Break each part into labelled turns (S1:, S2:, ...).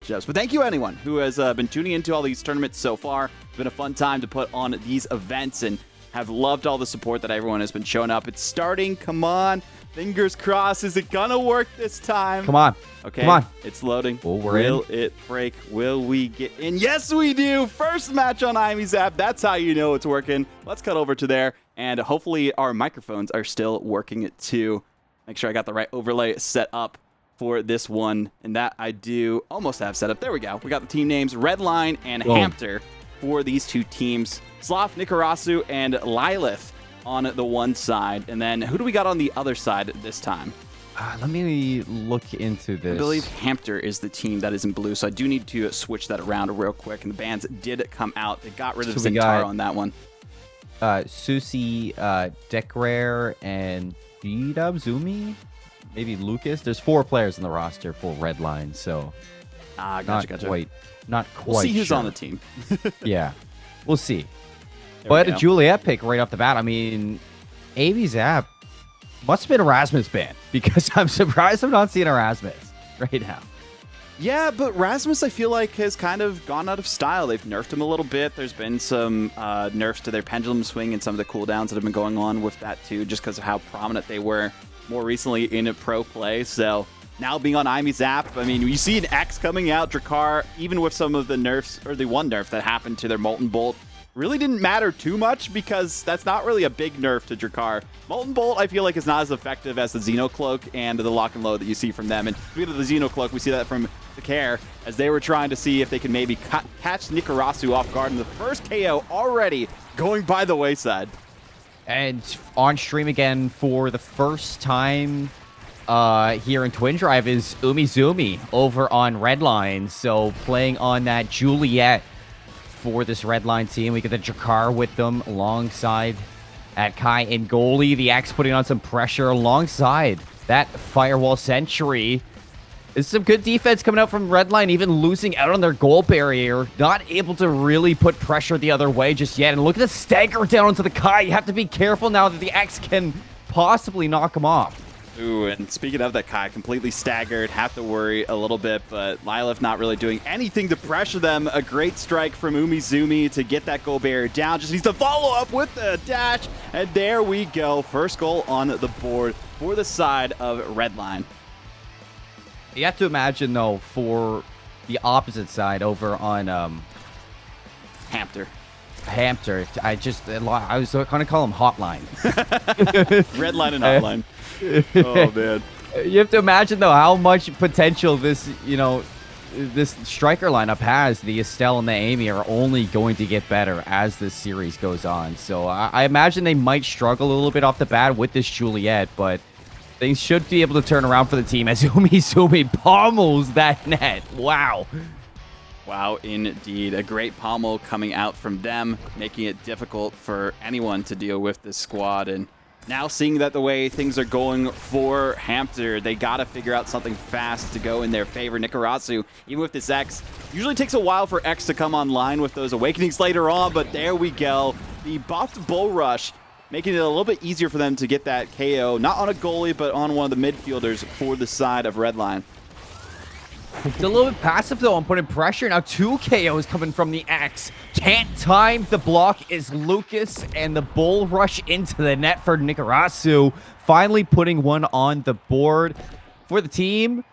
S1: matchups. But thank you, anyone who has been tuning into all these tournaments so far. It's been a fun time to put on these events and have loved all the support that everyone has been showing up. It's starting. Come on. Fingers crossed. Is it going to work this time?
S2: Come on.
S1: Okay.
S2: Come on.
S1: It's loading.
S2: Oh,
S1: Will it break? Will we get in? Yes, we do. First match on Aimi's app. That's how you know it's working. Let's cut over to there. And hopefully our microphones are still working too. Make sure I got the right overlay set up for this one. And that I do almost have set up. There we go. We got the team names Redline and Hampter for these two teams. Slof, Nikurasu, and Lylaeth on the one side. And then who do we got on the other side this time?
S2: Let me look into this.
S1: I believe Hampter is the team that is in blue, so I do need to switch that around real quick. And the bans did come out. They got rid of Zentaro on that one.
S2: Susie, Decrare, and B-Dub, Zumi, maybe Lucas. There's 4 players in the roster for Redline, so
S1: gotcha.
S2: Not quite
S1: We'll see who's
S2: sure.
S1: on the team.
S2: Yeah, we'll see.
S1: There
S2: But
S1: we
S2: a
S1: go.
S2: Juliet pick right off the bat. I mean, Aimi's app must have been Erasmus ban because I'm surprised I'm not seeing Erasmus right now.
S1: Yeah, but Rasmus, I feel like, has kind of gone out of style. They've nerfed him a little bit. There's been some nerfs to their pendulum swing and some of the cooldowns that have been going on with that, too, just because of how prominent they were more recently in a pro play. So now being on Aimi's app, I mean, you see an X coming out, Decrare, even with some of the nerfs, or the one nerf that happened to their Molten Bolt, really didn't matter too much because that's not really a big nerf to Decrare. Molten Bolt, I feel like, is not as effective as the Xenocloak and the Lock and Load that you see from them. And speaking of the Xenocloak, we see that from Decrare as they were trying to see if they could maybe catch Nikurasu off guard. And the first KO already going by the wayside.
S2: And on stream again for the first time here in Twindrive is Umizumi over on Redline. So playing on that Juliet for this Redline team. We get the Jakar with them alongside at Kai and goalie. The X putting on some pressure alongside that Firewall Sentry. There's some good defense coming out from Redline, even losing out on their goal barrier. Not able to really put pressure the other way just yet. And look at the stagger down onto the Kai. You have to be careful now that the X can possibly knock him off.
S1: Ooh, and speaking of that, Kai completely staggered, have to worry a little bit, but Lylaeth not really doing anything to pressure them. A great strike from Umizumi to get that goal barrier down. Just needs to follow up with the dash, and there we go. First goal on the board for the side of Redline.
S2: You have to imagine, though, for the opposite side over on
S1: Hampter.
S2: I was going to call him Hotline.
S1: Redline and Hotline. Oh, man.
S2: You have to imagine, though, how much potential this, this striker lineup has. The Estelle and the Aimi are only going to get better as this series goes on. So I imagine they might struggle a little bit off the bat with this Juliet, but things should be able to turn around for the team as Umizumi pommels that net. Wow.
S1: Wow, indeed. A great pommel coming out from them, making it difficult for anyone to deal with this squad. And now seeing that the way things are going for Hampter, they got to figure out something fast to go in their favor. Nikurasu, even with this X, usually takes a while for X to come online with those awakenings later on, but there we go. The buffed Bull Rush, making it a little bit easier for them to get that KO, not on a goalie, but on one of the midfielders for the side of Redline.
S2: It's a little bit passive, though, on putting pressure. Now 2 KOs coming from the X. Can't time the block is Lucas, and the Bull Rush into the net for Nikurasu. Finally putting one on the board for the team.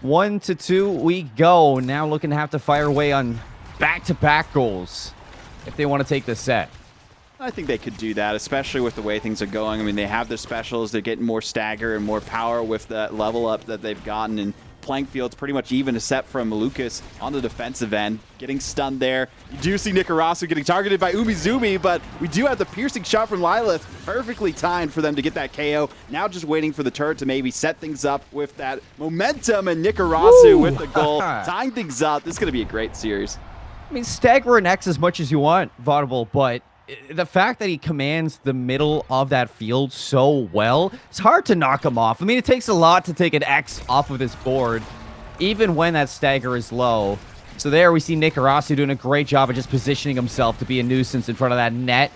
S2: 1-2 we go. Now looking to have to fire away on back-to-back goals if they want to take the set.
S1: I think they could do that, especially with the way things are going. I mean, they have their specials. They're getting more stagger and more power with that level up that they've gotten. And playing field's pretty much even, except from Lucas on the defensive end, getting stunned there. You do see Nikurasu getting targeted by Umizumi, but we do have the piercing shot from Lylaeth, perfectly timed for them to get that KO. Now just waiting for the turret to maybe set things up with that momentum, and Nikurasu with the goal, tying things up. This is going to be a great series.
S2: I mean, stagger an X as much as you want, Vodible, but the fact that he commands the middle of that field so well, it's hard to knock him off. I mean, it takes a lot to take an X off of this board, even when that stagger is low. So there we see Nikurasu doing a great job of just positioning himself to be a nuisance in front of that net.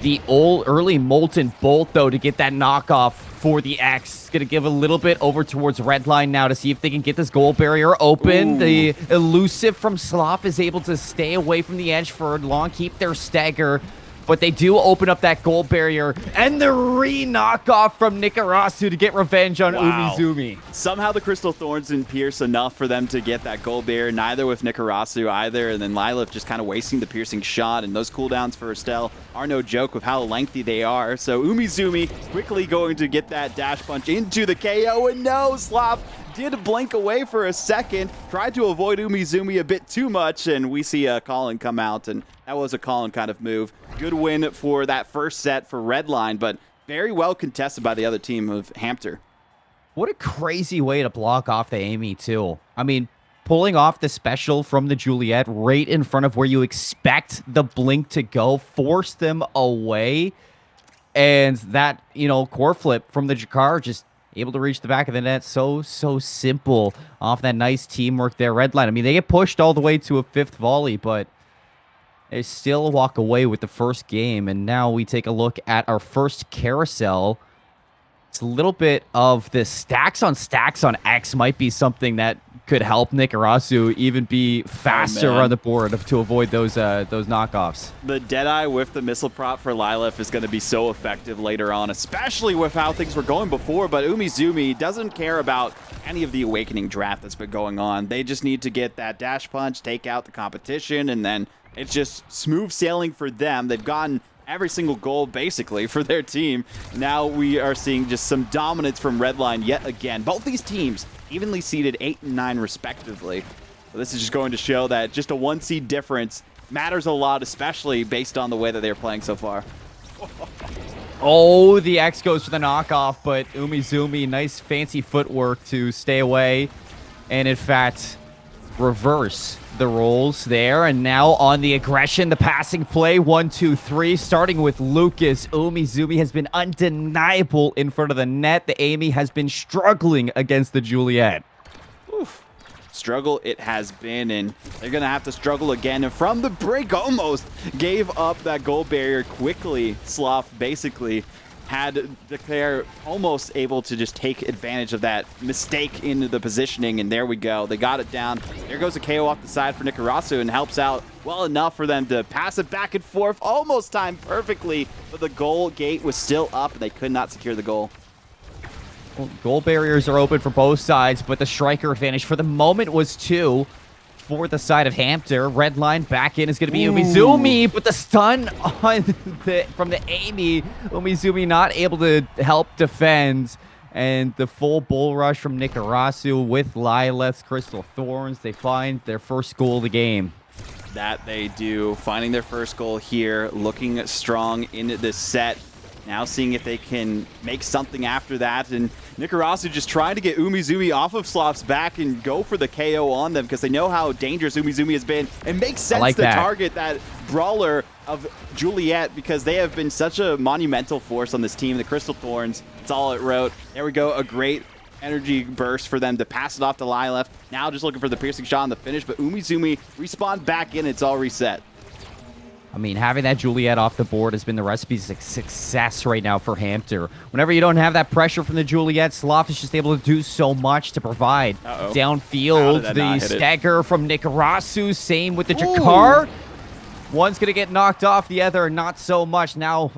S2: The early Molten Bolt, though, to get that knockoff for the X. Going to give a little bit over towards Redline now to see if they can get this goal barrier open. Ooh. The elusive from Slof is able to stay away from the edge for long, keep their stagger. But they do open up that goal barrier, and the re-knockoff from Nikurasu to get revenge on Umizoomi.
S1: Somehow the Crystal Thorns didn't pierce enough for them to get that goal barrier, neither with Nikurasu either, and then Lylaeth just kind of wasting the piercing shot, and those cooldowns for Estelle are no joke with how lengthy they are. So Umizoomi quickly going to get that dash punch into the KO, and no, Slof did blink away for a second, tried to avoid Umizoomi a bit too much, and we see Colin come out, and that was a Colin kind of move. Good win for that first set for Redline, but very well contested by the other team of Hampter.
S2: What a crazy way to block off the Aimi, too. I mean, pulling off the special from the Juliet right in front of where you expect the blink to go, force them away, and that, you know, core flip from the Decrare just able to reach the back of the net. So simple off that nice teamwork there, Redline. I mean, they get pushed all the way to a 5th volley, but they still walk away with the first game. And now we take a look at our first carousel. It's a little bit of the stacks on X might be something that could help Nikurasu even be faster on the board to avoid those knockoffs.
S1: The Deadeye with the missile prop for Lylaeth is going to be so effective later on, especially with how things were going before. But Umizoomi doesn't care about any of the Awakening draft that's been going on. They just need to get that dash punch, take out the competition, and then it's just smooth sailing for them. They've gotten every single goal, basically, for their team. Now we are seeing just some dominance from Redline yet again. Both these teams evenly seeded 8 and 9, respectively. So this is just going to show that just a 1 seed difference matters a lot, especially based on the way that they're playing so far.
S2: Oh, the X goes for the knockoff, but Umizoomi, nice fancy footwork to stay away. And in fact, reverse the roles there, and now on the aggression, the passing play, 1, 2, 3, starting with Lucas. Umizoomi has been undeniable in front of the net. The Aimi has been struggling against the Juliet.
S1: Oof. Struggle it has been, and they're gonna have to struggle again. And from the break, almost gave up that goal barrier quickly. Slof basically had Decrare almost able to just take advantage of that mistake in the positioning, and there we go. They got it down. There goes a KO off the side for Nikurasu, and helps out well enough for them to pass it back and forth, almost timed perfectly, but the goal gate was still up, and they could not secure the goal.
S2: Well, goal barriers are open for both sides, but the striker advantage for the moment was 2 for the side of Hampter. Redline back in is going to be Umizoomi, but the stun on from the Aimi. Umizoomi not able to help defend. And the full bull rush from Nikurasu with Lylaeth's Crystal Thorns. They find their first goal of the game.
S1: That they do. Finding their first goal here, looking strong in this set. Now seeing if they can make something after that, and Nikurasu just trying to get Umizoomi off of Slof's back and go for the KO on them because they know how dangerous Umizoomi has been. It makes sense to target that brawler of Juliet because they have been such a monumental force on this team. The Crystal Thorns, it's all it wrote. There we go, a great energy burst for them to pass it off to Lylaeth. Now just looking for the piercing shot on the finish, but Umizoomi respawned back in, it's all reset.
S2: I mean, having that Juliet off the board has been the recipe for success right now for Hampter. Whenever you don't have that pressure from the Juliet, Slof is just able to do so much to provide. Downfield, the stagger from Nikurasu, same with the Decrare. One's going to get knocked off, the other not so much. Now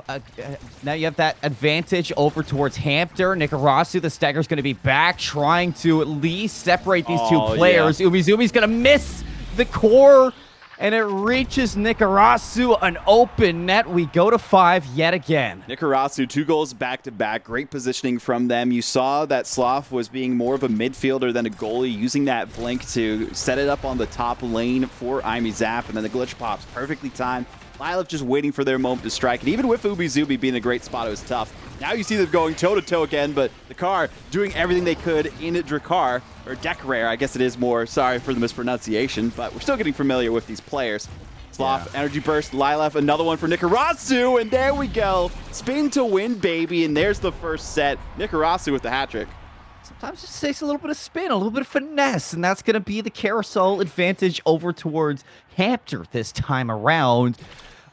S2: you have that advantage over towards Hampter. Nikurasu, the stagger's going to be back, trying to at least separate these two players. Yeah. Umizoomi's going to miss the core, and it reaches Nikurasu, an open net. We go to 5 yet again.
S1: Nikurasu, 2 goals back-to-back. Great positioning from them. You saw that Slof was being more of a midfielder than a goalie, using that blink to set it up on the top lane for Aimi Zap, and then the glitch pops perfectly timed. Lylaeth just waiting for their moment to strike, and even with Umizoomi being a great spot, it was tough. Now you see them going toe-to-toe again, but Decrare doing everything they could in Decrare, or Decrare, I guess it is more. Sorry for the mispronunciation, but we're still getting familiar with these players. Slof, energy burst, Lylaeth, another one for Nikurasu, and there we go. Spin to win, baby, and there's the first set. Nikurasu with the hat trick.
S2: Sometimes it just takes a little bit of spin, a little bit of finesse, and that's going to be the carousel advantage over towards Hampter this time around.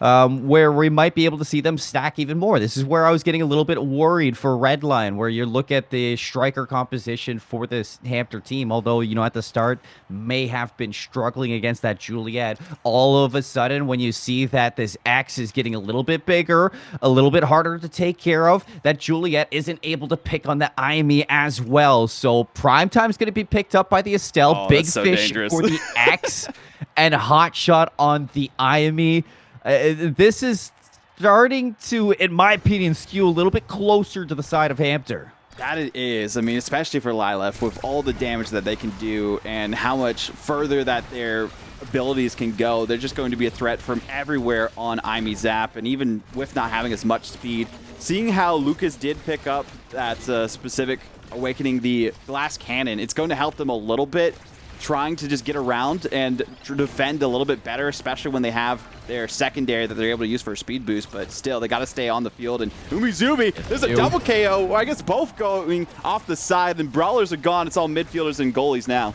S2: where we might be able to see them stack even more. This is where I was getting a little bit worried for REDLINE, where you look at the striker composition for this Hampter team, although, you know, at the start may have been struggling against that Juliet. All of a sudden, when you see that this X is getting a little bit bigger, a little bit harder to take care of, that Juliet isn't able to pick on the Aimi as well. So Primetime's going to be picked up by the Estelle.
S1: Oh,
S2: Big
S1: so
S2: Fish
S1: dangerous.
S2: for the X and Hot Shot on the Aimi. This is starting to, in my opinion, skew a little bit closer to the side of Hampter.
S1: That it is. I mean, especially for Lylaeth, with all the damage that they can do and how much further that their abilities can go, they're just going to be a threat from everywhere on Aimi Zap, and even with not having as much speed. Seeing how Lucas did pick up that specific Awakening the Glass Cannon, it's going to help them a little bit, trying to just get around and defend a little bit better, especially when they have their secondary that they're able to use for a speed boost. But still, they got to stay on the field. And Umizoomi, there's a double KO. Well, I guess both going off the side. And Brawlers are gone. It's all midfielders and goalies now.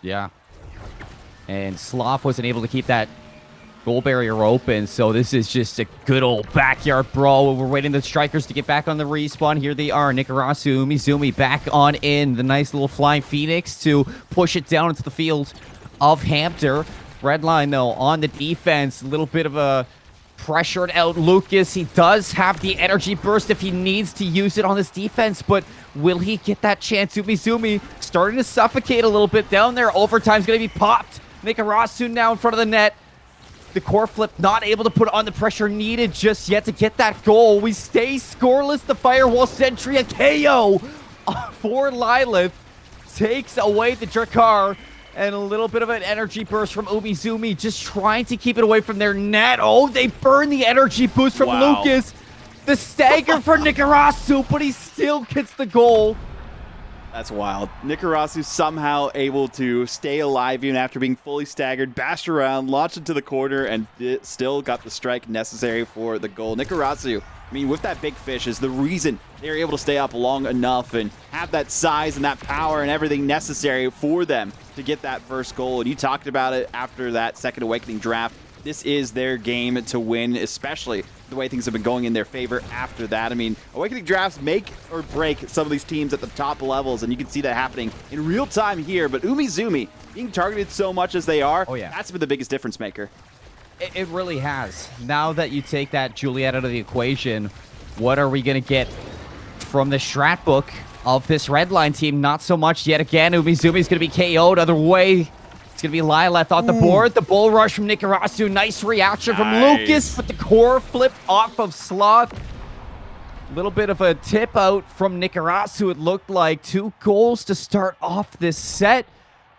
S2: Yeah. And Slof wasn't able to keep that goal barrier open, so this is just a good old backyard brawl. We're waiting the strikers to get back on the respawn. Here they are. Nikurasu, Umizoomi back on in. The nice little flying phoenix to push it down into the field of Hampter. REDLINE, though, on the defense. A little bit of a pressured out Lucas. He does have the energy burst if he needs to use it on this defense, but will he get that chance? Umizoomi starting to suffocate a little bit down there. Overtime's going to be popped. Nikurasu now in front of the net. The core flip not able to put on the pressure needed just yet to get that goal. We stay scoreless. The Firewall Sentry, a KO for Lylaeth, takes away the Decrare, and a little bit of an energy burst from Umizoomi, just trying to keep it away from their net. Oh, they burn the energy boost from Lucas. The stagger for Nikurasu, but he still gets the goal.
S1: That's wild. Nikurasu somehow able to stay alive even after being fully staggered, bashed around, launched into the corner, and still got the strike necessary for the goal. Nikurasu, I mean, with that big fish is the reason they were able to stay up long enough and have that size and that power and everything necessary for them to get that first goal. And you talked about it after that second Awakening draft. This is their game to win, especially the way things have been going in their favor after that. I mean, Awakening drafts make or break some of these teams at the top levels, and you can see that happening in real time here. But Umizoomi being targeted so much as they are, that's been the biggest difference maker.
S2: It really has. Now that you take that Juliet out of the equation, what are we going to get from the strat book of this REDLINE team? Not so much yet again. Umizoomi's going to be KO'd. Other way, it's going to be Lylaeth on the board. The bull rush from Nikurasu. Nice reaction from Lucas, but the core flip off of Sloth. A little bit of a tip out from Nikurasu. It looked like 2 goals to start off this set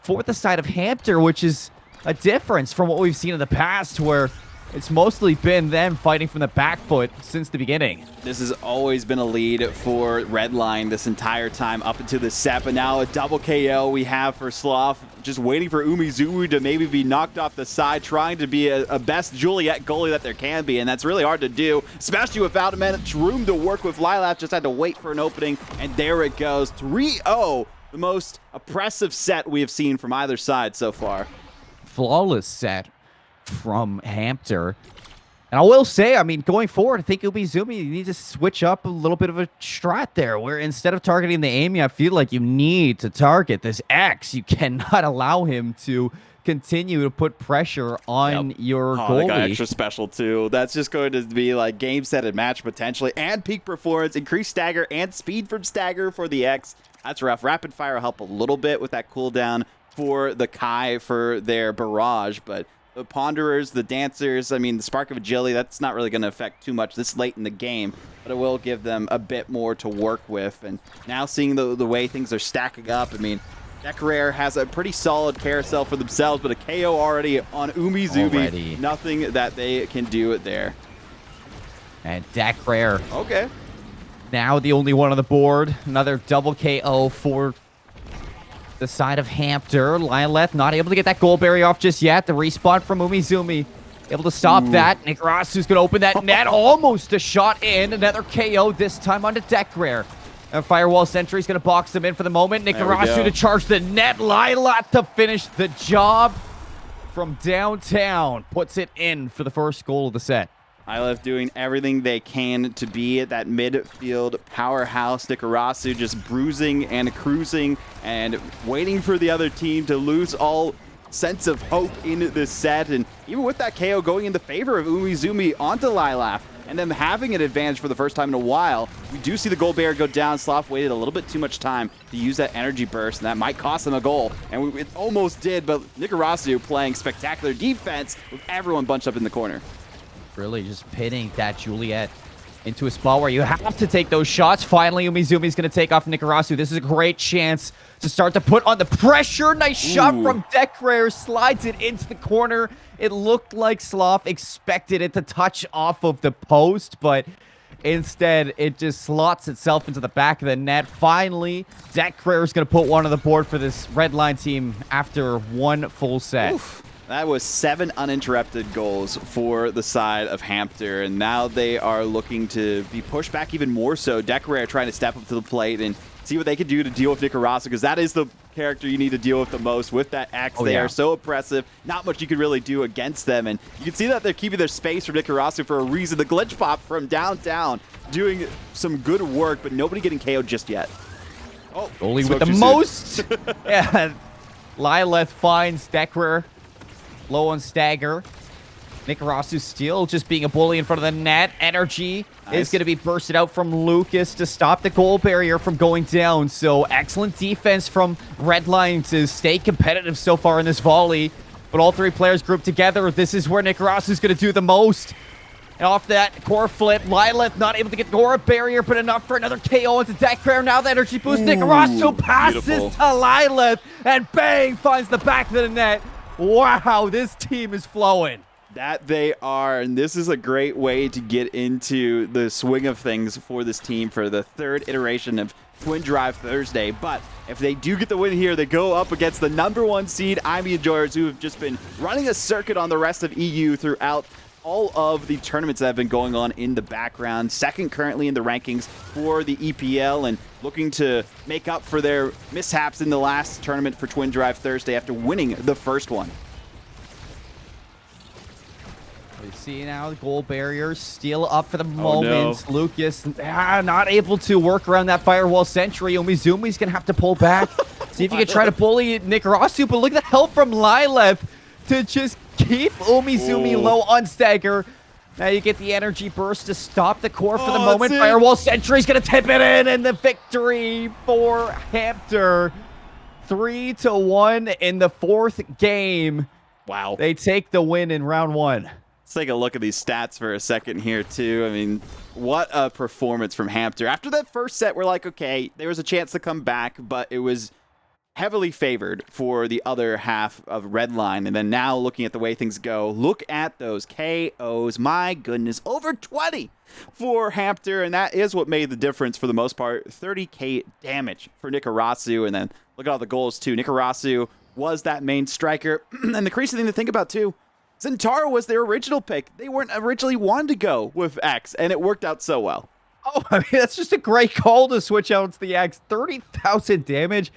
S2: for the side of Hampter, which is a difference from what we've seen in the past, where it's mostly been them fighting from the back foot since the beginning.
S1: This has always been a lead for REDLINE this entire time up into the set, but now a double KO we have for Slof, just waiting for Umizoomi to maybe be knocked off the side, trying to be a best Juliet goalie that there can be, and that's really hard to do, especially without much room to work with. Lylaeth just had to wait for an opening, and there it goes. 3-0, the most oppressive set we have seen from either side so far.
S2: Flawless set from Hampter. And I will say, I mean, going forward, I think Umizoomi, you need to switch up a little bit of a strat there, where instead of targeting the Aimi, I feel like you need to target this X. You cannot allow him to continue to put pressure on your goalie.
S1: They got extra special too. That's just going to be like game, set, and match potentially, and peak performance, increased stagger, and speed from stagger for the X. That's rough. Rapid fire will help a little bit with that cooldown for the Kai for their barrage, but the Ponderers, the Dancers, I mean, the Spark of Agility, that's not really going to affect too much this late in the game, but it will give them a bit more to work with. And now seeing the way things are stacking up, I mean, Decrare has a pretty solid carousel for themselves, but a KO already on Umizoomi. Nothing that they can do there.
S2: And Decrare.
S1: Okay.
S2: Now the only one on the board. Another double KO for the side of Hampter. Lylaeth not able to get that goal barrier off just yet. The respawn from Umizoomi able to stop that. Nikurasu's going to open that net. Almost a shot in. Another KO, this time onto Decrare. And Firewall Sentry's going to box them in for the moment. Nikurasu to charge the net. Lylaeth to finish the job from downtown puts it in for the first goal of the set.
S1: Lylaeth doing everything they can to be that midfield powerhouse. Nikurasu just bruising and cruising and waiting for the other team to lose all sense of hope in this set. And even with that KO going in the favor of Umizoomi onto Lylaeth and them having an advantage for the first time in a while, we do see the goal barrier go down. Slof waited a little bit too much time to use that energy burst, and that might cost them a goal. And it almost did, but Nikurasu playing spectacular defense with everyone bunched up in the corner.
S2: Really just pinning that Juliet into a spot where you have to take those shots. Finally, Umizumi's going to take off Nikurasu. This is a great chance to start to put on the pressure. Nice shot from Decrare. Slides it into the corner. It looked like Slof expected it to touch off of the post, but instead, it just slots itself into the back of the net. Finally, Decrare is going to put one on the board for this REDLINE team after one full set.
S1: Oof. That was 7 uninterrupted goals for the side of Hampter, and now they are looking to be pushed back even more so. Decrare trying to step up to the plate and see what they can do to deal with Nikurasu, because that is the character you need to deal with the most. With that X, they are so oppressive. Not much you can really do against them, and you can see that they're keeping their space from Nikurasu for a reason. The glitch pop from downtown doing some good work, but nobody getting KO'd just yet. Oh,
S2: goalie with the most. Yeah, Lylaeth finds Decrare low on stagger. Nikurasu still just being a bully in front of the net. Energy is going to be bursted out from Lucas to stop the goal barrier from going down. So excellent defense from REDLINE to stay competitive so far in this volley. But all three players grouped together. This is where Nikurasu is going to do the most. And off that core flip, Lylaeth not able to get the core barrier, but enough for another KO into Decrare. Now the energy boost. Nikurasu passes to Lylaeth, and bang, finds the back of the net. Wow, this team is flowing.
S1: That they are, and this is a great way to get into the swing of things for this team for the third iteration of Twindrive Thursday. But if they do get the win here, they go up against the #1 seed Aimi enjoyers, who have just been running a circuit on the rest of EU throughout all of the tournaments that have been going on in the background. Second currently in the rankings for the EPL, and looking to make up for their mishaps in the last tournament for Twindrive Thursday after winning the first one.
S2: We see now the goal barriers still up for the moment.
S1: No.
S2: Lucas not able to work around that firewall sentry. Umizumi's going to have to pull back. See if you can try to bully Nikurasu, but look at the help from Lylaeth to just keep Umizoomi low on stagger. Now you get the energy burst to stop the core for the moment. Firewall Sentry's going to tip it in, and the victory for Hampter. 3-1 in the fourth game.
S1: Wow.
S2: They take the win in round one.
S1: Let's take a look at these stats for a second here, too. I mean, what a performance from Hampter. After that first set, we're like, okay, there was a chance to come back, but it was heavily favored for the other half of REDLINE. And then now looking at the way things go, look at those KOs. My goodness, over 20 for Hampter, and that is what made the difference for the most part. 30k damage for Nikurasu, and then look at all the goals too. Nikurasu was that main striker. And the crazy thing to think about too, Zentaro was their original pick. They weren't originally wanted to go with X, and it worked out so well.
S2: Oh, I mean, that's just a great call to switch out to the X. 30,000 damage.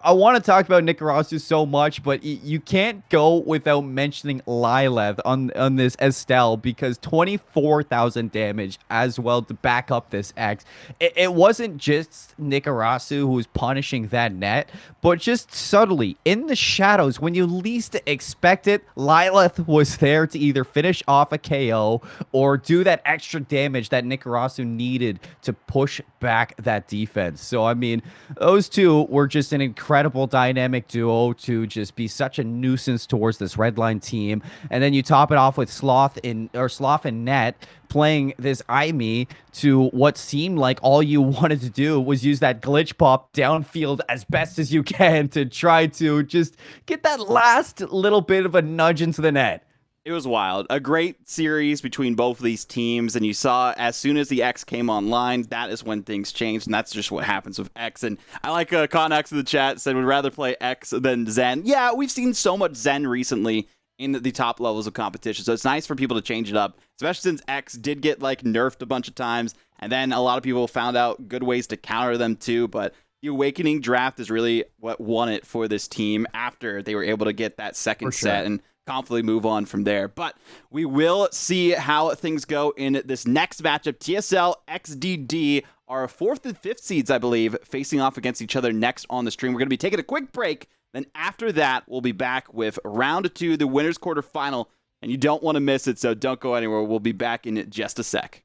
S2: I want to talk about Nikurasu so much, but you can't go without mentioning Lylaeth on this Estelle, because 24,000 damage as well to back up this X. It wasn't just Nikurasu who was punishing that net, but just subtly, in the shadows, when you least expect it, Lylaeth was there to either finish off a KO or do that extra damage that Nikurasu needed to push back that defense. So, I mean, those two were just an incredible dynamic duo to just be such a nuisance towards this REDLINE team. And then you top it off with Slof and Net playing this Aimi to what seemed like all you wanted to do was use that glitch pop downfield as best as you can to try to just get that last little bit of a nudge into the net.
S1: It was wild. A great series between both of these teams, and you saw as soon as the X came online, that is when things changed, and that's just what happens with X. And I like Connex in the chat said would rather play X than Zen. Yeah, we've seen so much Zen recently in the top levels of competition, so it's nice for people to change it up, especially since X did get like nerfed a bunch of times, and then a lot of people found out good ways to counter them too. But the Awakening draft is really what won it for this team after they were able to get that second set. And confidently move on from there. But we will see how things go in this next matchup. TSL, XDD, our 4th and 5th seeds, I believe, facing off against each other next on the stream. We're going to be taking a quick break. Then after that, we'll be back with round 2, the winners quarterfinal. And you don't want to miss it, so don't go anywhere. We'll be back in just a sec.